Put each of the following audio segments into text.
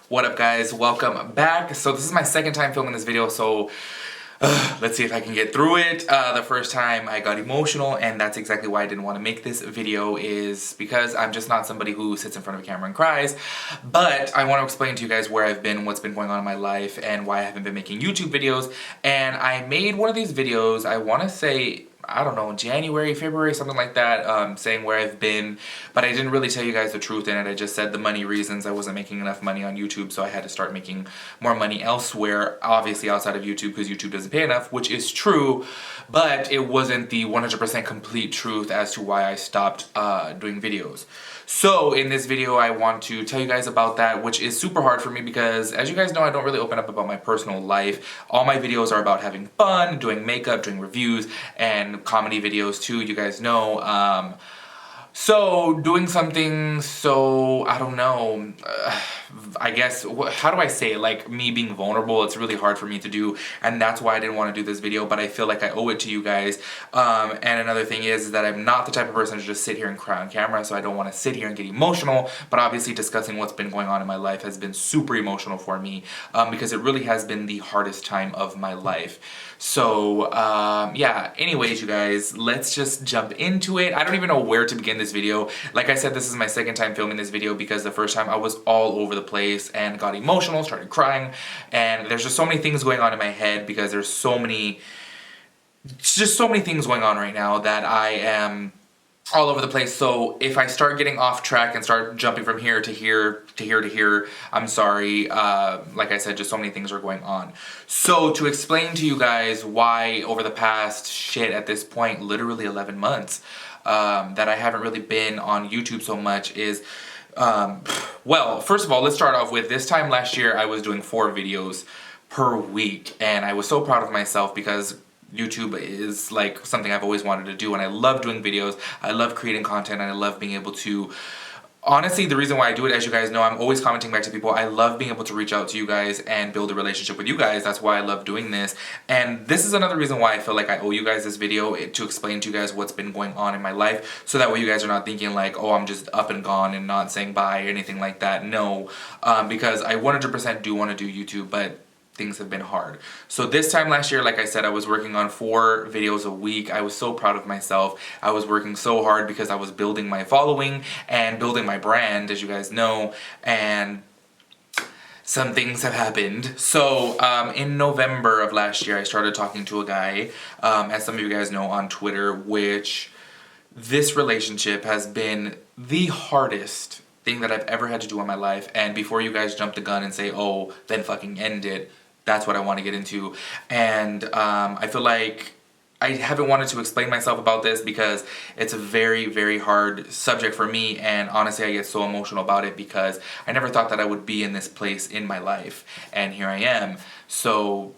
What up guys, welcome back. So this is my second time filming this video, so let's see if I can get through it. The first time I got emotional, and that's exactly why I didn't want to make this video, is because I'm just not somebody who sits in front of a camera and cries. But I want to explain to you guys where I've been, what's been going on in my life, and why I haven't been making YouTube videos. And I made one of these videos, I want to say, I don't know, January, February, something like that, saying where I've been, but I didn't really tell you guys the truth in it. I just said the money reasons. I wasn't making enough money on YouTube, so I had to start making more money elsewhere, obviously outside of YouTube, because YouTube doesn't pay enough, which is true, but it wasn't the 100% complete truth as to why I stopped doing videos. So in this video, I want to tell you guys about that, which is super hard for me because, as you guys know, I don't really open up about my personal life. All my videos are about having fun, doing makeup, doing reviews, and comedy videos too, you guys know. So doing something so, I don't know, I guess, how do I say it? Like, me being vulnerable, it's really hard for me to do, and that's why I didn't want to do this video, but I feel like I owe it to you guys. And another thing is that I'm not the type of person to just sit here and cry on camera, so I don't want to sit here and get emotional, but obviously discussing what's been going on in my life has been super emotional for me, because it really has been the hardest time of my life. So, yeah, anyways, you guys, let's just jump into it. I don't even know where to begin this video. Like I said, this is my second time filming this video because the first time I was all over the place and got emotional, started crying, and there's just so many things going on in my head because there's so many things going on right now that I am all over the place. So if I start getting off track and start jumping from here to here to here to here, I'm sorry. Like I said, just so many things are going on. So to explain to you guys why over the past at this point, literally 11 months, that I haven't really been on YouTube so much is, well, first of all, let's start off with this time last year, I was doing 4 videos per week, and I was so proud of myself because YouTube is like something I've always wanted to do, and I love doing videos, I love creating content, and I love being able to, honestly, the reason why I do it, as you guys know, I'm always commenting back to people. I love being able to reach out to you guys and build a relationship with you guys. That's why I love doing this. And this is another reason why I feel like I owe you guys this video, to explain to you guys what's been going on in my life, so that way you guys are not thinking like, oh, I'm just up and gone and not saying bye or anything like that. No, because I 100% do want to do YouTube, but things have been hard. So this time last year, like I said, I was working on 4 videos a week. I was so proud of myself. I was working so hard because I was building my following and building my brand, as you guys know, and some things have happened. So in November of last year, I started talking to a guy, as some of you guys know, on Twitter, which this relationship has been the hardest thing that I've ever had to do in my life. And before you guys jump the gun and say, oh, then fucking end it, that's what I want to get into. And I feel like I haven't wanted to explain myself about this because it's a very, very hard subject for me, and honestly I get so emotional about it because I never thought that I would be in this place in my life, and here I am. So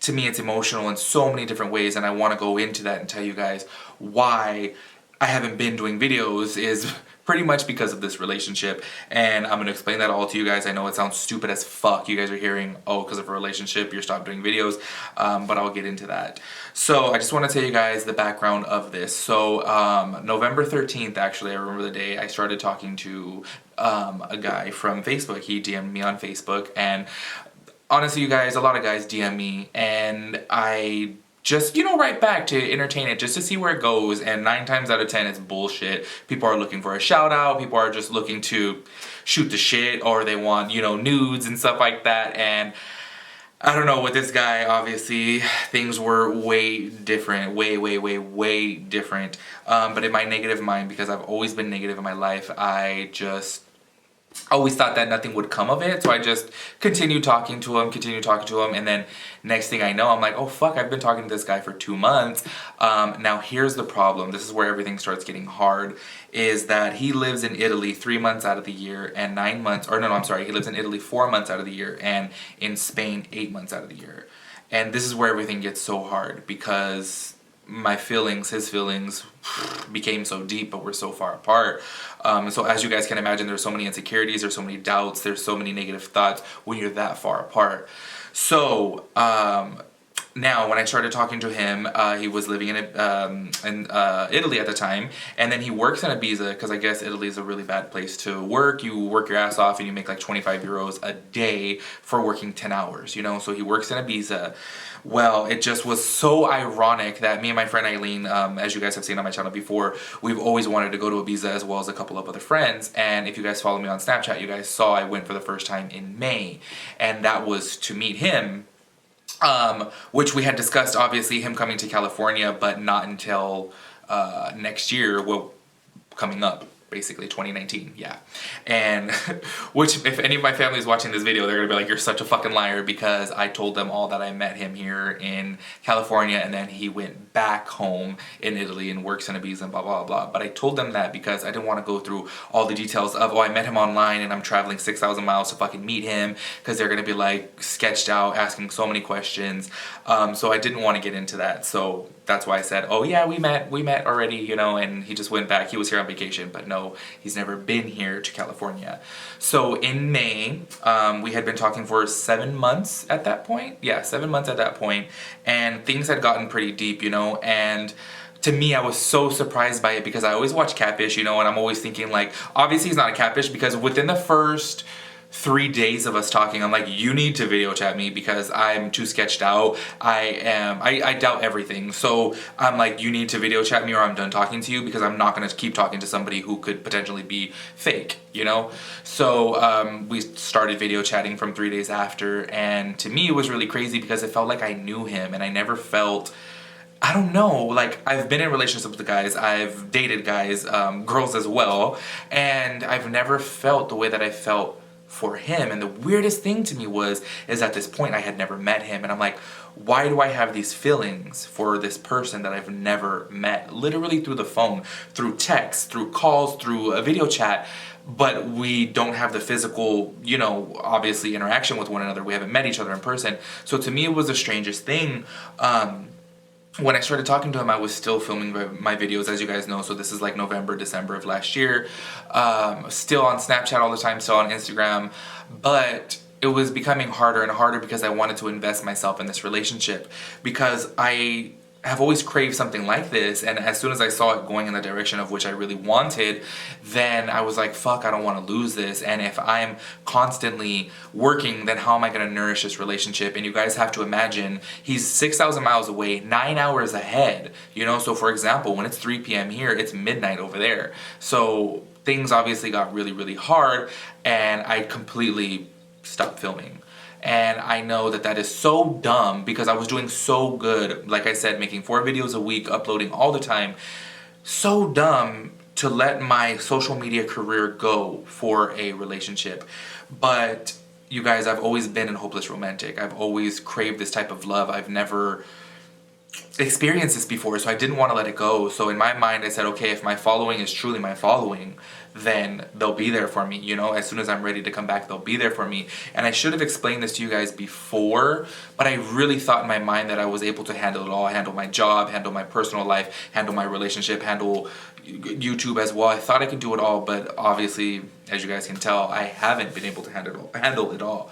to me it's emotional in so many different ways, and I want to go into that and tell you guys why I haven't been doing videos is pretty much because of this relationship, and I'm going to explain that all to you guys. I know it sounds stupid as fuck. You guys are hearing, oh, because of a relationship, you're stopped doing videos, but I'll get into that. So I just want to tell you guys the background of this. So November 13th, actually, I remember the day, I started talking to a guy from Facebook. He DM'd me on Facebook, and honestly, you guys, a lot of guys DM me, and I just, write back to entertain it, just to see where it goes, and 9 times out of 10 it's bullshit. People are looking for a shout out, people are just looking to shoot the shit, or they want, nudes and stuff like that, and I don't know, with this guy, obviously, things were way different, way different, but in my negative mind, because I've always been negative in my life, I just always thought that nothing would come of it, so I just continued talking to him, and then next thing I know, I'm like, oh fuck, I've been talking to this guy for 2 months. Now here's the problem, this is where everything starts getting hard, is that he lives in Italy 3 months out of the year, and 9 months, or no, I'm sorry, he lives in Italy 4 months out of the year, and in Spain 8 months out of the year. And this is where everything gets so hard, because my feelings, his feelings, became so deep, but we're so far apart. So as you guys can imagine, there's so many insecurities, there's so many doubts, there's so many negative thoughts when you're that far apart. So Now, when I started talking to him, he was living in Italy at the time, and then he works in Ibiza, because I guess Italy is a really bad place to work. You work your ass off and you make like 25 euros a day for working 10 hours, you know? So he works in Ibiza. Well, it just was so ironic that me and my friend Eileen, as you guys have seen on my channel before, we've always wanted to go to Ibiza, as well as a couple of other friends. And if you guys follow me on Snapchat, you guys saw I went for the first time in May, and that was to meet him. Which we had discussed, obviously, him coming to California, but not until next year, well, coming up, basically, 2019, yeah. And, which, if any of my family is watching this video, they're gonna be like, you're such a fucking liar, because I told them all that I met him here in California, and then he went back home in Italy and works in Ibiza and blah, blah, blah. But I told them that because I didn't want to go through all the details of, oh, I met him online and I'm traveling 6,000 miles to fucking meet him, because they're gonna be like sketched out, asking so many questions. So I didn't want to get into that. So that's why I said, oh yeah, we met already, you know, and he just went back. He was here on vacation, but no, he's never been here to California. So in May, we had been talking for 7 months at that point. Yeah, 7 months at that point, and things had gotten pretty deep, you know, and to me, I was so surprised by it, because I always watch Catfish, you know, and I'm always thinking like, obviously he's not a catfish, because within the first 3 days of us talking, I'm like, you need to video chat me, because I'm too sketched out. I doubt everything. So I'm like, you need to video chat me or I'm done talking to you, because I'm not going to keep talking to somebody who could potentially be fake, you know? So we started video chatting from 3 days after, and to me it was really crazy, because it felt like I knew him, and I never felt, I don't know, like, I've been in relationships with guys, I've dated guys, girls as well, and I've never felt the way that I felt for him. And the weirdest thing to me is at this point I had never met him, and I'm like, why do I have these feelings for this person that I've never met, literally through the phone, through text, through calls, through a video chat, but we don't have the physical, you know, obviously interaction with one another. We haven't met each other in person. So to me it was the strangest thing. When I started talking to him, I was still filming my videos, as you guys know, so this is like November, December of last year. Still on Snapchat all the time, still on Instagram, but it was becoming harder and harder, because I wanted to invest myself in this relationship, because I have always craved something like this, and as soon as I saw it going in the direction of which I really wanted, then I was like, fuck, I don't want to lose this. And if I'm constantly working, then how am I going to nourish this relationship? And you guys have to imagine, he's 6,000 miles away, 9 hours ahead, you know? So for example, when it's 3 p.m. here, it's midnight over there. So things obviously got really, really hard, and I completely stopped filming. And I know that that is so dumb, because I was doing so good, like I said, making 4 videos a week, uploading all the time. So dumb to let my social media career go for a relationship. But you guys, I've always been a hopeless romantic. I've always craved this type of love. I've never experienced this before, so I didn't want to let it go. So in my mind, I said, okay, if my following is truly my following, then they'll be there for me, you know? As soon as I'm ready to come back, they'll be there for me. And I should have explained this to you guys before, but I really thought in my mind that I was able to handle it all, handle my job, handle my personal life, handle my relationship, handle YouTube as well. I thought I could do it all, but obviously, as you guys can tell, I haven't been able to handle it all.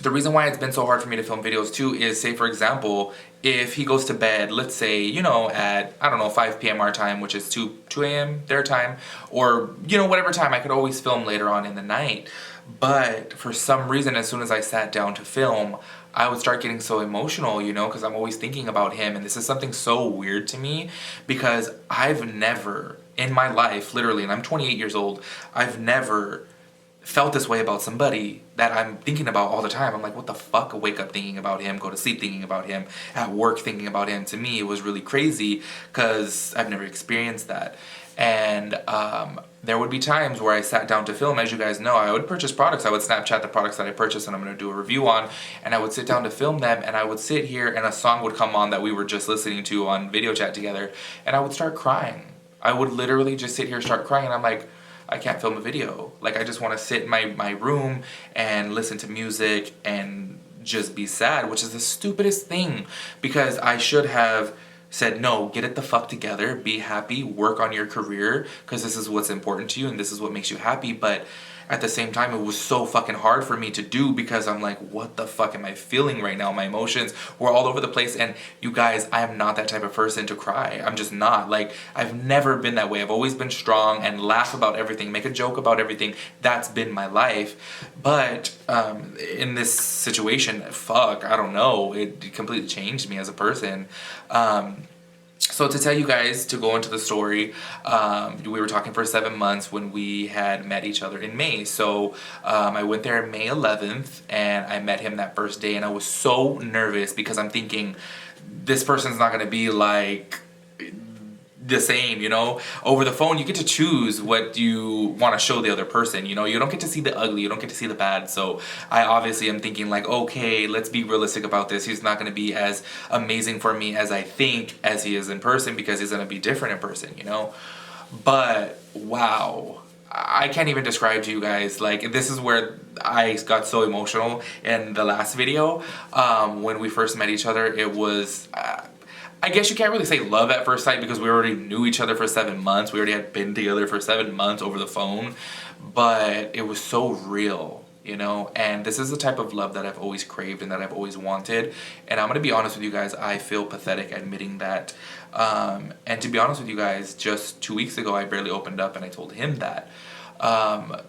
The reason why it's been so hard for me to film videos too is, say for example, if he goes to bed, let's say, you know, at, I don't know, 5 p.m. our time, which is 2 a.m. their time, or, you know, whatever time, I could always film later on in the night. But for some reason, as soon as I sat down to film, I would start getting so emotional, you know, because I'm always thinking about him. And this is something so weird to me, because I've never, in my life, literally, and I'm 28 years old, I've never felt this way about somebody that I'm thinking about all the time. I'm like, what the fuck? I wake up thinking about him, go to sleep thinking about him, at work thinking about him. To me, it was really crazy, because I've never experienced that. And there would be times where I sat down to film. As you guys know, I would purchase products. I would Snapchat the products that I purchased and I'm going to do a review on, and I would sit down to film them, and I would sit here and a song would come on that we were just listening to on video chat together, and I would start crying. I would literally just sit here, start crying, and I'm like, I can't film a video. Like, I just want to sit in my room and listen to music and just be sad, which is the stupidest thing, because I should have said, no, get it the fuck together, be happy, work on your career, because this is what's important to you and this is what makes you happy. But at the same time, it was so fucking hard for me to do because I'm like, what the fuck am I feeling right now? My emotions were all over the place. And you guys, I am not that type of person to cry. I'm just not. Like, I've never been that way. I've always been strong and laugh about everything, make a joke about everything. That's been my life. But in this situation, fuck, I don't know. It completely changed me as a person. So to tell you guys, to go into the story, we were talking for 7 months when we had met each other in May. So I went there May 11th and I met him that first day, and I was so nervous because I'm thinking this person's not going to be like the same, you know. Over the phone you get to choose what you want to show the other person, you know. You don't get to see the ugly, you don't get to see the bad. So I obviously am thinking like, okay, let's be realistic about this. He's not going to be as amazing for me as I think as he is in person, because he's going to be different in person, you know. But wow, I can't even describe to you guys, like, this is where I got so emotional in the last video. When we first met each other, it was I guess you can't really say love at first sight because we already knew each other for 7 months. We already had been together for 7 months over the phone. But it was so real, you know? And this is the type of love that I've always craved and that I've always wanted. And I'm going to be honest with you guys, I feel pathetic admitting that. And to be honest with you guys, just 2 weeks ago, I barely opened up and I told him that.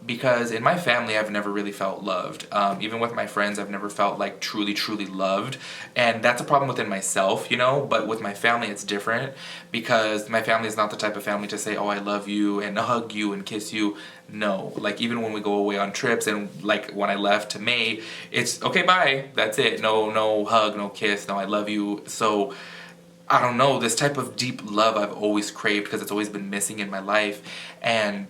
Because in my family, I've never really felt loved. Even with my friends, I've never felt like truly, truly loved. And that's a problem within myself, you know, but with my family, it's different because my family is not the type of family to say, oh, I love you and hug you and kiss you. No, like even when we go away on trips and like when I left to May, it's okay, bye. That's it. No hug, no kiss, no I love you. So I don't know, this type of deep love I've always craved because it's always been missing in my life. And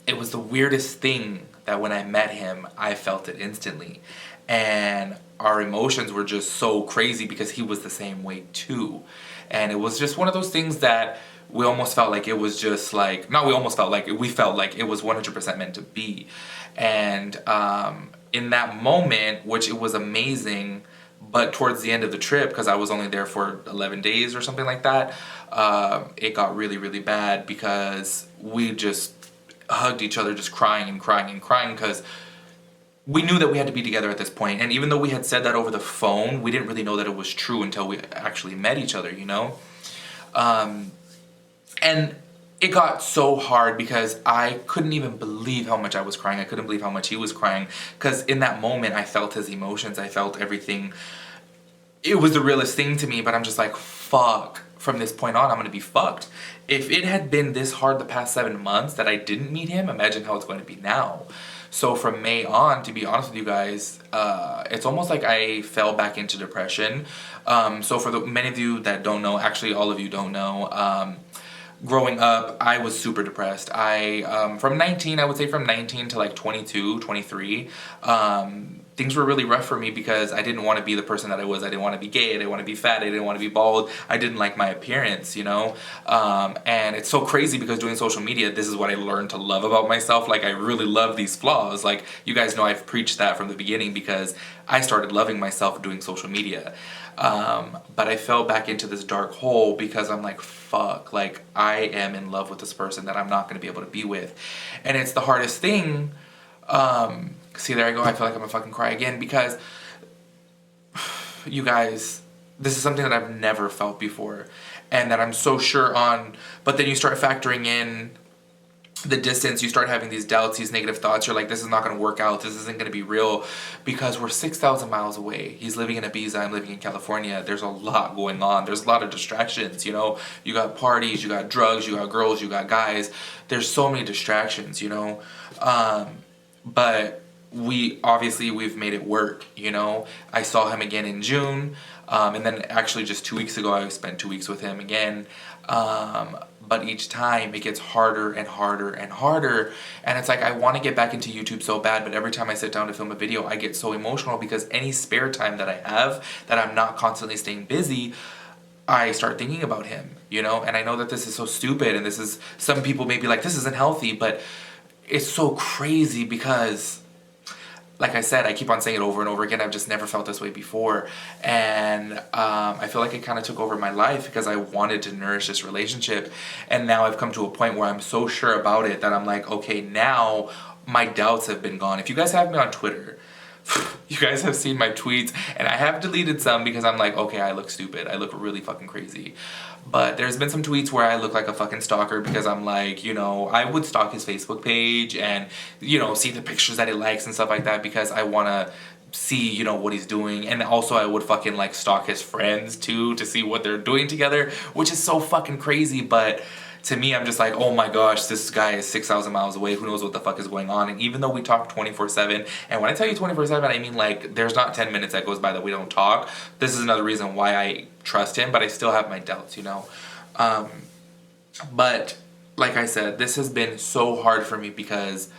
it was the weirdest thing that when I met him, I felt it instantly. And our emotions were just so crazy because he was the same way too. And it was just one of those things that we almost felt like it was just like, not we almost felt like, we felt like it was 100% meant to be. And in that moment, which it was amazing, but towards the end of the trip, because I was only there for 11 days or something like that, it got really, really bad because we just hugged each other, just crying and crying and crying because we knew that we had to be together at this point. And even though we had said that over the phone, we didn't really know that it was true until we actually met each other, you know? And it got so hard because I couldn't even believe how much I was crying. I couldn't believe how much he was crying because in that moment I felt his emotions. I felt everything. It was the realest thing to me, but I'm just like, fuck. From this point on, I'm going to be fucked. If it had been this hard the past 7 months that I didn't meet him, imagine how it's going to be now. So from May on, to be honest with you guys, it's almost like I fell back into depression. So for the many of you that don't know, actually all of you don't know, growing up, I was super depressed. From 19, I would say from 19 to like 22, 23, things were really rough for me because I didn't want to be the person that I was. I didn't want to be gay. I didn't want to be fat. I didn't want to be bald. I didn't like my appearance, you know? And it's so crazy because doing social media, this is what I learned to love about myself. Like, I really love these flaws. Like, you guys know I've preached that from the beginning because I started loving myself doing social media. But I fell back into this dark hole because I'm like, fuck, like, I am in love with this person that I'm not going to be able to be with. And it's the hardest thing. See, there I go. I feel like I'm gonna fucking cry again because, you guys, this is something that I've never felt before and that I'm so sure on. But then you start factoring in the distance, you start having these doubts, these negative thoughts. You're like, this is not going to work out. This isn't going to be real because we're 6,000 miles away. He's living in Ibiza. I'm living in California. There's a lot going on. There's a lot of distractions, you know. You got parties, you got drugs, you got girls, you got guys. There's so many distractions, you know. But we've made it work, you know. I saw him again in June, and then actually just 2 weeks ago I spent 2 weeks with him again. But each time it gets harder and harder and harder, and it's like I want to get back into YouTube so bad, but every time I sit down to film a video I get so emotional because any spare time that I have that I'm not constantly staying busy, I start thinking about him, you know. And I know that this is so stupid, and this is, some people may be like, this isn't healthy, but it's so crazy because, like I said, I keep on saying it over and over again, I've just never felt this way before. And I feel like it kind of took over my life because I wanted to nourish this relationship. And now I've come to a point where I'm so sure about it that I'm like, okay, now my doubts have been gone. If you guys have me on Twitter, you guys have seen my tweets, and I have deleted some because I'm like, okay, I look stupid. I look really fucking crazy. But there's been some tweets where I look like a fucking stalker because I'm like, you know, I would stalk his Facebook page and, you know, see the pictures that he likes and stuff like that because I want to see, you know, what he's doing. And also I would fucking like stalk his friends too to see what they're doing together, which is so fucking crazy. But to me, I'm just like, oh my gosh, this guy is 6,000 miles away. Who knows what the fuck is going on? And even though we talk 24/7, and when I tell you 24/7, I mean like there's not 10 minutes that goes by that we don't talk. This is another reason why I trust him, but I still have my doubts, you know. But like I said, this has been so hard for me because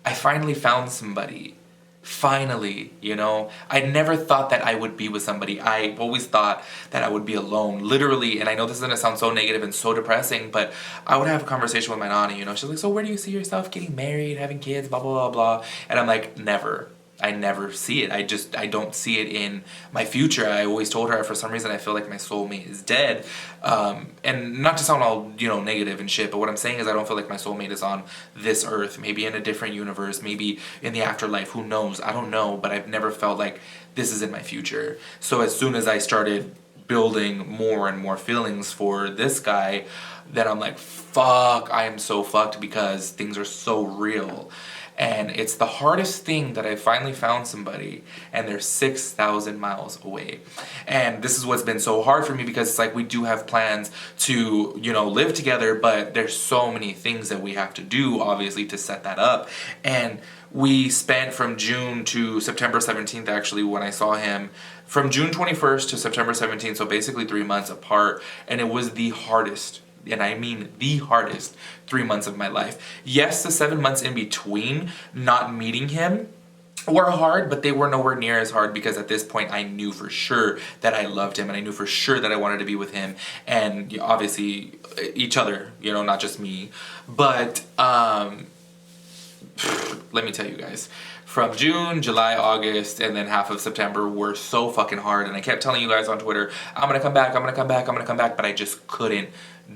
I finally found somebody. Finally, you know, I never thought that I would be with somebody. I always thought that I would be alone, literally. And I know this is gonna sound so negative and so depressing, but I would have a conversation with my nana, you know, she's like, so where do you see yourself getting married, having kids, blah, blah, blah, blah. And I'm like, never. I never see it. I don't see it in my future. I always told her for some reason I feel like my soulmate is dead. And not to sound all, you know, negative and shit, but what I'm saying is I don't feel like my soulmate is on this earth. Maybe in a different universe, maybe in the afterlife, who knows? I don't know, but I've never felt like this is in my future. So as soon as I started building more and more feelings for this guy, then I'm like, fuck, I am so fucked because things are so real. And it's the hardest thing that I finally found somebody and they're 6,000 miles away. And this is what's been so hard for me because it's like we do have plans to, you know, live together, but there's so many things that we have to do, obviously, to set that up. And we spent from June to September 17th, actually, when I saw him, from June 21st to September 17th, so basically 3 months apart, and it was the hardest, and I mean the hardest 3 months of my life. Yes, the 7 months in between not meeting him were hard, but they were nowhere near as hard because at this point I knew for sure that I loved him and I knew for sure that I wanted to be with him and obviously each other, you know, not just me. But let me tell you guys, from June, July, August, and then half of September were so fucking hard. And I kept telling you guys on Twitter, I'm gonna come back, I'm gonna come back, I'm gonna come back, but I just couldn't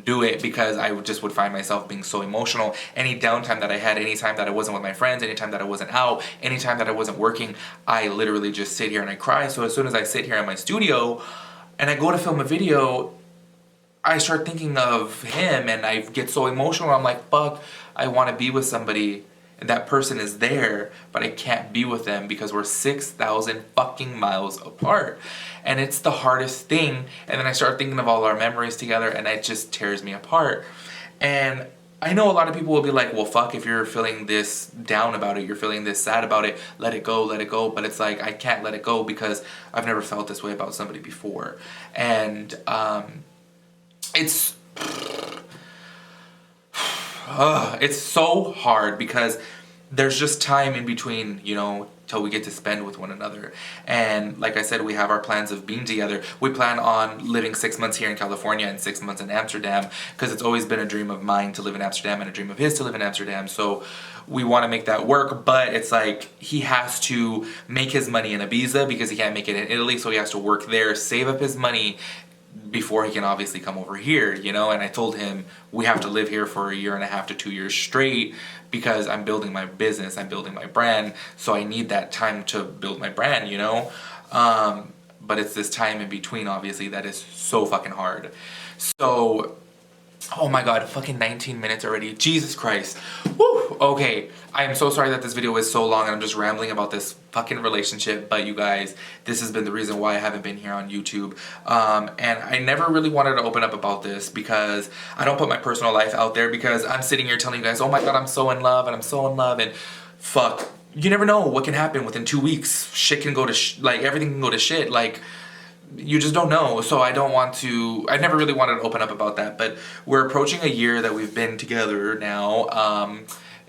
do it because I just would find myself being so emotional. Any downtime that I had, anytime that I wasn't with my friends, anytime that I wasn't out, anytime that I wasn't working, I literally just sit here and I cry. So as soon as I sit here in my studio and I go to film a video, I start thinking of him and I get so emotional. I'm like, fuck, I want to be with somebody. And that person is there, but I can't be with them because we're 6,000 fucking miles apart. And it's the hardest thing. And then I start thinking of all our memories together and it just tears me apart. And I know a lot of people will be like, well, fuck, if you're feeling this down about it, you're feeling this sad about it, let it go, let it go. But it's like, I can't let it go because I've never felt this way about somebody before. And it's so hard because there's just time in between, you know, till we get to spend with one another. And like I said, we have our plans of being together. We plan on living 6 months here in California and 6 months in Amsterdam because it's always been a dream of mine to live in Amsterdam and a dream of his to live in Amsterdam. So we want to make that work, but it's like he has to make his money in Ibiza because he can't make it in Italy, so he has to work there, save up his money before he can obviously come over here, you know. And I told him we have to live here for 1.5 to 2 years straight because I'm building my business, I'm building my brand, so I need that time to build my brand, you know. But it's this time in between, obviously, that is so fucking hard. So, oh my god, fucking 19 minutes already. Jesus Christ. Woo! Okay, I am so sorry that this video is so long and I'm just rambling about this fucking relationship, but you guys, this has been the reason why I haven't been here on YouTube. And I never really wanted to open up about this because I don't put my personal life out there because I'm sitting here telling you guys, oh my god, I'm so in love and I'm so in love, and fuck, you never know what can happen within 2 weeks. Shit can go to like, everything can go to shit. Like, you just don't know. So I never really wanted to open up about that, but we're approaching a year that we've been together now.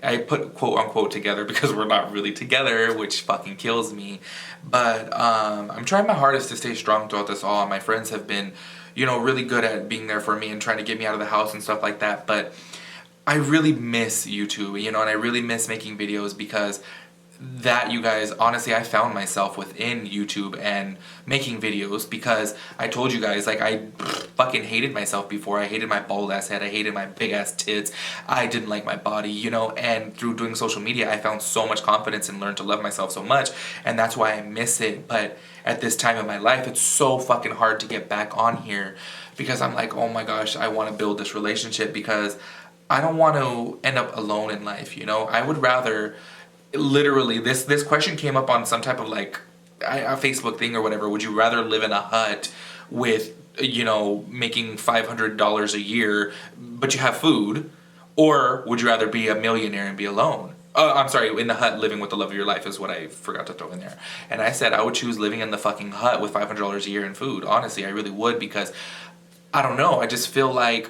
I put quote unquote together because we're not really together, which fucking kills me. But I'm trying my hardest to stay strong throughout this all. My friends have been, you know, really good at being there for me and trying to get me out of the house and stuff like that. But I really miss YouTube, you know, and I really miss making videos because that, you guys, honestly, I found myself within YouTube and making videos because I told you guys, like, I fucking hated myself before. I hated my bald ass head. I hated my big ass tits. I didn't like my body, you know, and through doing social media, I found so much confidence and learned to love myself so much, and that's why I miss it. But at this time in my life, it's so fucking hard to get back on here because I'm like, oh my gosh, I want to build this relationship because I don't want to end up alone in life, you know? I would rather, literally, this question came up on some type of like a Facebook thing or whatever. Would you rather live in a hut with, you know, making $500 a year, but you have food, or would you rather be a millionaire and be alone? I'm sorry, in the hut living with the love of your life is what I forgot to throw in there. And I said I would choose living in the fucking hut with $500 a year in food. Honestly, I really would, because I don't know, I just feel like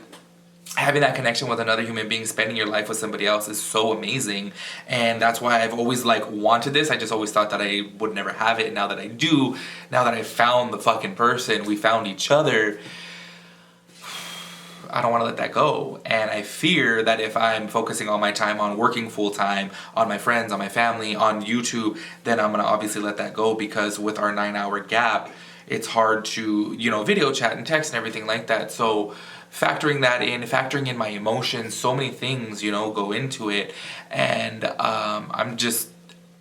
having that connection with another human being, spending your life with somebody else is so amazing. And that's why I've always like wanted this. I just always thought that I would never have it. And now that I do, now that I found the fucking person, we found each other, I don't want to let that go. And I fear that if I'm focusing all my time on working full time, on my friends, on my family, on YouTube, then I'm going to obviously let that go, because with our 9-hour gap, it's hard to, you know, video chat and text and everything like that. So factoring that in, factoring in my emotions, so many things, you know, go into it. And I'm just,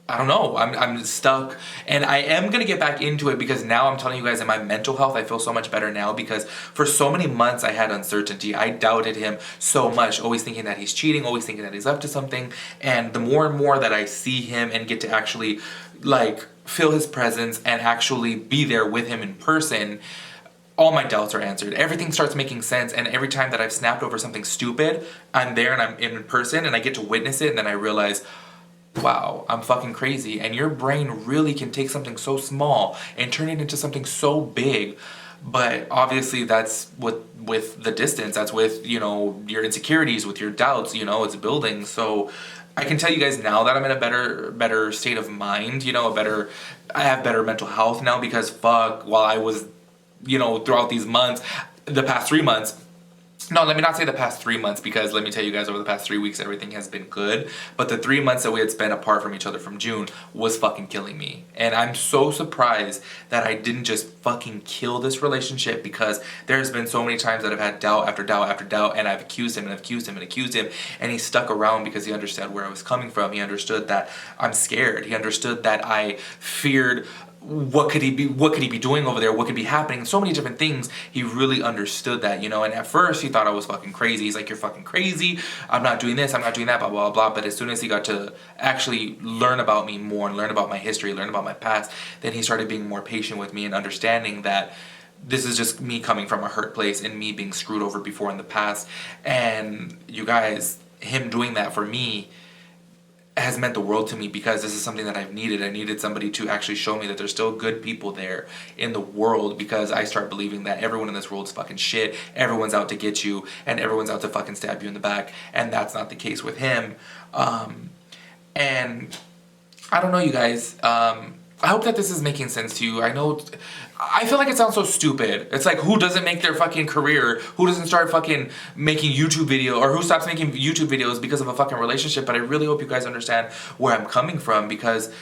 I don't know, I'm stuck. And I am going to get back into it, because now I'm telling you guys, in my mental health, I feel so much better now, because for so many months I had uncertainty. I doubted him so much, always thinking that he's cheating, always thinking that he's up to something. And the more and more that I see him and get to actually like feel his presence and actually be there with him in person, all my doubts are answered. Everything starts making sense. And every time that I've snapped over something stupid, I'm there and I'm in person and I get to witness it, and then I realize, wow, I'm fucking crazy. And your brain really can take something so small and turn it into something so big. But obviously that's with the distance, that's with, you know, your insecurities, with your doubts, you know, it's building. So I can tell you guys now that I'm in a better state of mind, you know, I have better mental health now, because fuck, while I was, you know, throughout these months, the past 3 months, no, let me not say the past 3 months, because let me tell you guys, over the past 3 weeks, everything has been good. But the 3 months that we had spent apart from each other from June was fucking killing me. And I'm so surprised that I didn't just fucking kill this relationship, because there's been so many times that I've had doubt after doubt after doubt, and I've accused him and accused him and accused him. And he stuck around because he understood where I was coming from. He understood that I'm scared. He understood that I feared what could he be doing over there, what could be happening, so many different things. He really understood that, you know. And at first he thought I was fucking crazy. He's like, you're fucking crazy, I'm not doing this, I'm not doing that, blah blah blah. But as soon as he got to actually learn about me more and learn about my history, learn about my past, then he started being more patient with me and understanding that this is just me coming from a hurt place and me being screwed over before in the past. And you guys, him doing that for me has meant the world to me, because this is something that I've needed. I needed somebody to actually show me that there's still good people there in the world, because I start believing that everyone in this world is fucking shit, everyone's out to get you, and everyone's out to fucking stab you in the back. And that's not the case with him. And I don't know, you guys, I hope that this is making sense to you. I feel like it sounds so stupid. It's like, who doesn't make their fucking career? Who doesn't start fucking making YouTube video, or who stops making YouTube videos because of a fucking relationship? But I really hope you guys understand where I'm coming from, because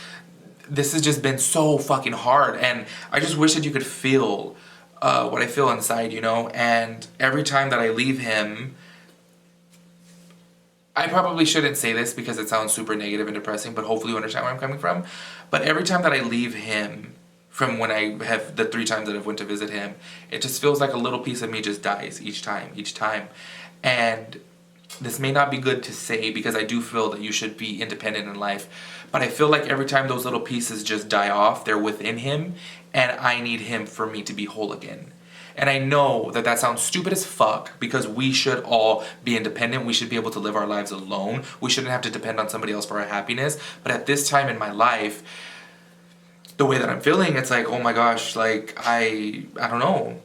this has just been so fucking hard. And I just wish that you could feel what I feel inside, you know? And every time that I leave him, I probably shouldn't say this because it sounds super negative and depressing, but hopefully you understand where I'm coming from. But every time that I leave him, from when I have the 3 times that I've went to visit him, it just feels like a little piece of me just dies each time. And this may not be good to say, because I do feel that you should be independent in life, but I feel like every time those little pieces just die off, they're within him, and I need him for me to be whole again. And I know that that sounds stupid as fuck, because we should all be independent. We should be able to live our lives alone. We shouldn't have to depend on somebody else for our happiness. But at this time in my life, the way that I'm feeling, it's like, oh my gosh, like, I don't know.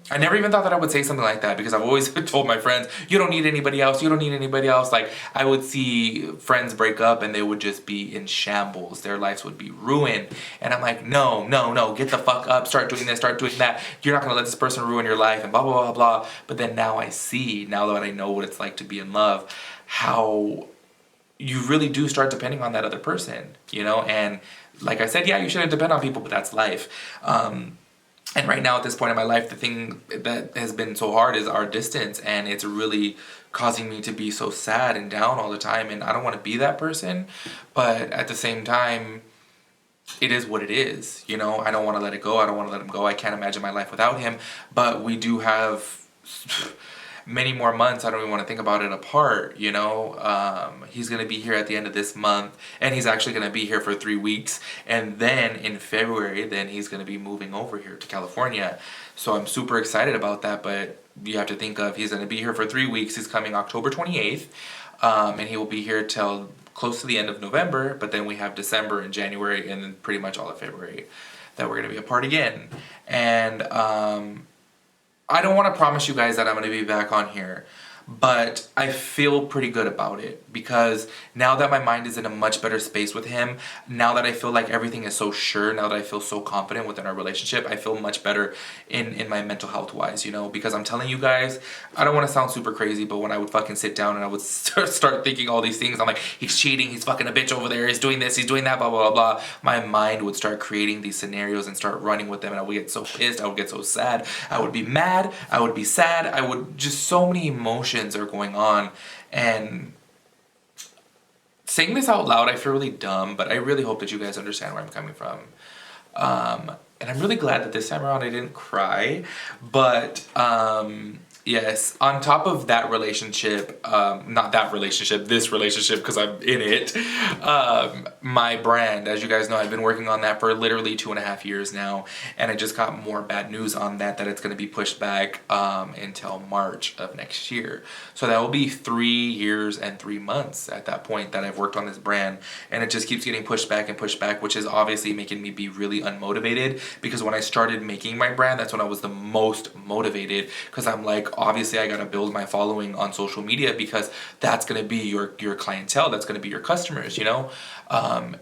I never even thought that I would say something like that, because I've always told my friends, you don't need anybody else, you don't need anybody else. Like, I would see friends break up and they would just be in shambles. Their lives would be ruined. And I'm like, no, get the fuck up, start doing this, start doing that. You're not gonna let this person ruin your life, and blah, blah, blah, blah. But then now I see, now that I know what it's like to be in love, how you really do start depending on that other person, you know? And like I said, yeah, you shouldn't depend on people, but that's life. And right now at this point in my life, the thing that has been so hard is our distance, and it's really causing me to be so sad and down all the time, and I don't want to be that person, but at the same time, it is what it is, you know? I don't want to let it go. I don't want to let him go. I can't imagine my life without him, but we do have many more months. I don't even want to think about it apart, you know? He's going to be here at the end of this month, and he's actually going to be here for 3 weeks, and then in February, then he's going to be moving over here to California. So I'm super excited about that, but you have to think of, he's going to be here for 3 weeks. He's coming October 28th, and he will be here till close to the end of November, but then we have December and January and then pretty much all of February that we're going to be apart again. And I don't want to promise you guys that I'm going to be back on here, but I feel pretty good about it because now that my mind is in a much better space with him, now that I feel like everything is so sure, now that I feel so confident within our relationship, I feel much better in my mental health wise, you know, because I'm telling you guys, I don't want to sound super crazy, but when I would fucking sit down and I would start thinking all these things, I'm like, he's cheating, he's fucking a bitch over there, he's doing this, he's doing that, blah, blah, blah, blah. My mind would start creating these scenarios and start running with them, and I would get so pissed, I would get so sad, I would be mad, I would be sad, I would just, so many emotions are going on. And saying this out loud, I feel really dumb, but I really hope that you guys understand where I'm coming from. And I'm really glad that this time around I didn't cry, but yes, on top of that relationship, not that relationship, this relationship, because I'm in it, my brand, as you guys know, I've been working on that for literally 2.5 years now, and I just got more bad news on that it's going to be pushed back until March of next year. So that will be 3 years and 3 months at that point that I've worked on this brand, and it just keeps getting pushed back and pushed back, which is obviously making me be really unmotivated, because when I started making my brand, that's when I was the most motivated, because I'm like, obviously I gotta build my following on social media, because that's gonna be your clientele, that's gonna be your customers, you know?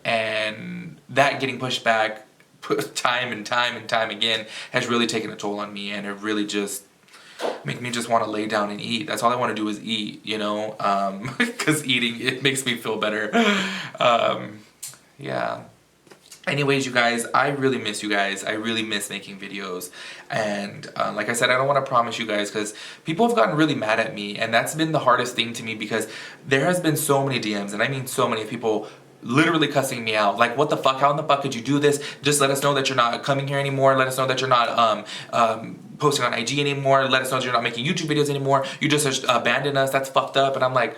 And that getting pushed back time and time again has really taken a toll on me, and it really just make me just want to lay down and eat. That's all I want to do is eat, you know? Because eating, it makes me feel better. Yeah. Anyways, you guys, I really miss you guys. I really miss making videos. And like I said, I don't want to promise you guys because people have gotten really mad at me. And that's been the hardest thing to me because there has been so many DMs, and I mean so many people literally cussing me out. Like, what the fuck? How in the fuck could you do this? Just let us know that you're not coming here anymore. Let us know that you're not posting on IG anymore. Let us know that you're not making YouTube videos anymore. You just abandoned us. That's fucked up. And I'm like,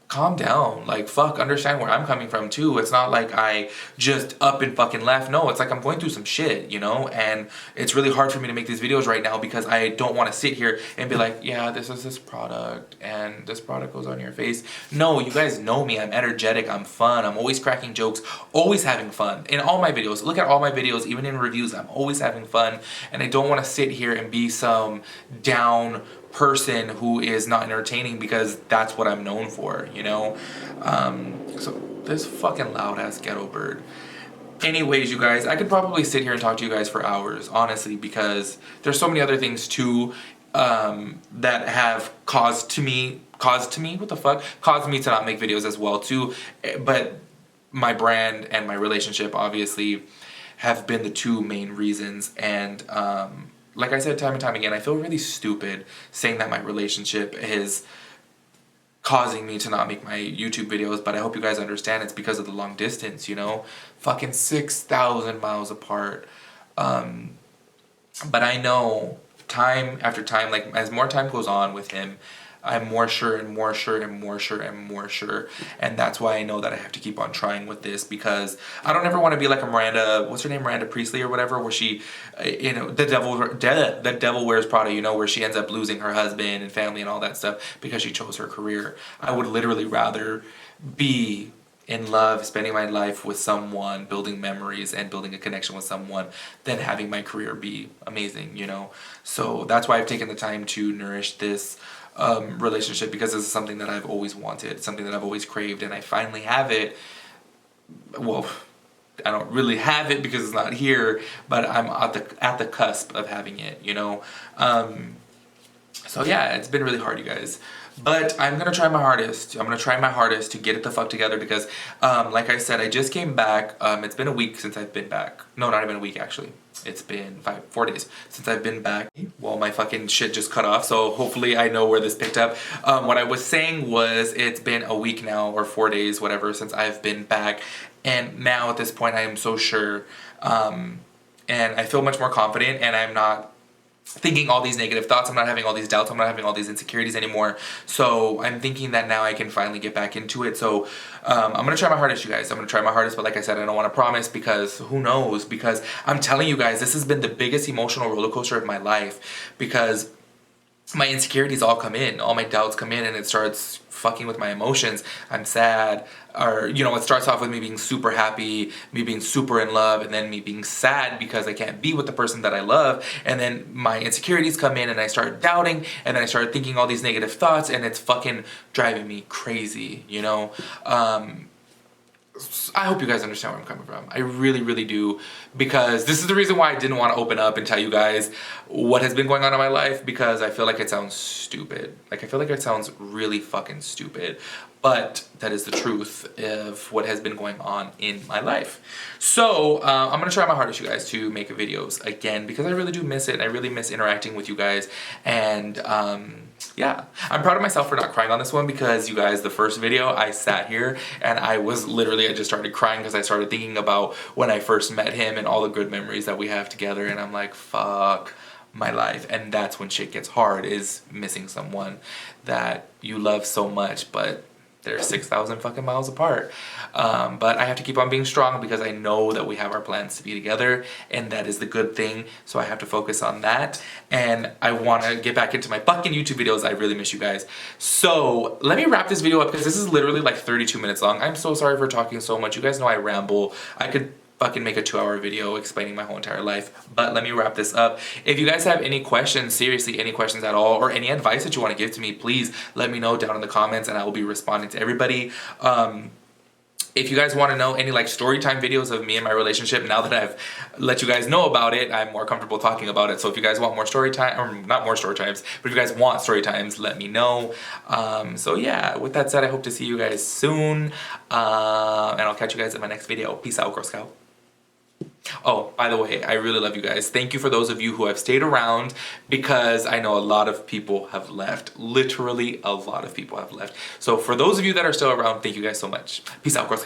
calm down, like, fuck, understand where I'm coming from too. It's not like I just up and fucking left. No, it's like I'm going through some shit, you know, and it's really hard for me to make these videos right now because I don't want to sit here and be like, yeah, this is this product and this product goes on your face. No, you guys know me. I'm energetic, I'm fun, I'm always cracking jokes, always having fun in all my videos. Look at all my videos, even in reviews, I'm always having fun, and I don't want to sit here and be some down person who is not entertaining because that's what I'm known for, you know? So this fucking loud ass ghetto bird. Anyways, you guys, I could probably sit here and talk to you guys for hours, honestly, because there's so many other things too that have caused me to not make videos as well too. But my brand and my relationship obviously have been the two main reasons, and like I said time and time again, I feel really stupid saying that my relationship is causing me to not make my YouTube videos, but I hope you guys understand it's because of the long distance, you know? Fucking 6,000 miles apart. But I know time after time, like as more time goes on with him, I'm more sure and more sure and more sure and more sure. And that's why I know that I have to keep on trying with this, because I don't ever want to be like a Miranda, what's her name, Miranda Priestley or whatever, where she, you know, the devil wears Prada, you know, where she ends up losing her husband and family and all that stuff because she chose her career. I would literally rather be in love, spending my life with someone, building memories and building a connection with someone, than having my career be amazing, you know? So that's why I've taken the time to nourish this relationship, because this is something that I've always wanted, something that I've always craved, and I finally have it. Well, I don't really have it because it's not here, but I'm at the cusp of having it, you know? So yeah, it's been really hard, you guys. But I'm gonna try my hardest. I'm gonna try my hardest to get it the fuck together because, like I said, I just came back. It's been a week since I've been back. No, not even a week actually. It's been 4 days since I've been back. Well, my fucking shit just cut off, so hopefully I know where this picked up. What I was saying was it's been a week now, or 4 days, whatever, since I've been back. And now at this point I am so sure, and I feel much more confident, and I'm not thinking all these negative thoughts. I'm not having all these doubts. I'm not having all these insecurities anymore. So I'm thinking that now I can finally get back into it. So I'm going to try my hardest, you guys. I'm going to try my hardest. But like I said, I don't want to promise because who knows? Because I'm telling you guys, this has been the biggest emotional roller coaster of my life because my insecurities all come in, all my doubts come in, and it starts fucking with my emotions. I'm sad, or you know, it starts off with me being super happy, me being super in love, and then me being sad because I can't be with the person that I love, and then my insecurities come in and I start doubting, and then I start thinking all these negative thoughts, and it's fucking driving me crazy, you know? I hope you guys understand where I'm coming from. I really, really do, because this is the reason why I didn't want to open up and tell you guys what has been going on in my life, because I feel like it sounds stupid. Like, I feel like it sounds really fucking stupid, but that is the truth of what has been going on in my life. So, I'm going to try my hardest, you guys, to make videos again, because I really do miss it. I really miss interacting with you guys, and, yeah, I'm proud of myself for not crying on this one because, you guys, the first video I sat here and I just started crying because I started thinking about when I first met him and all the good memories that we have together, and I'm like, fuck my life. And that's when shit gets hard, is missing someone that you love so much, but they're 6,000 fucking miles apart. But I have to keep on being strong because I know that we have our plans to be together, and that is the good thing. So I have to focus on that. And I want to get back into my fucking YouTube videos. I really miss you guys. So let me wrap this video up because this is literally like 32 minutes long. I'm so sorry for talking so much. You guys know I ramble. I could fucking make a 2-hour video explaining my whole entire life, but let me wrap this up. If you guys have any questions, seriously, any questions at all, or any advice that you want to give to me, please let me know down in the comments, and I will be responding to everybody. If you guys want to know any like story time videos of me and my relationship, now that I've let you guys know about it, I'm more comfortable talking about it. So if you guys want more story time, or not more story times, but if you guys want story times, let me know. So yeah, with that said, I hope to see you guys soon, and I'll catch you guys in my next video. Peace out, Girl Scout. Oh, by the way, I really love you guys. Thank you for those of you who have stayed around, because I know a lot of people have left. Literally, a lot of people have left. So for those of you that are still around, thank you guys so much. Peace out, Girl Scout.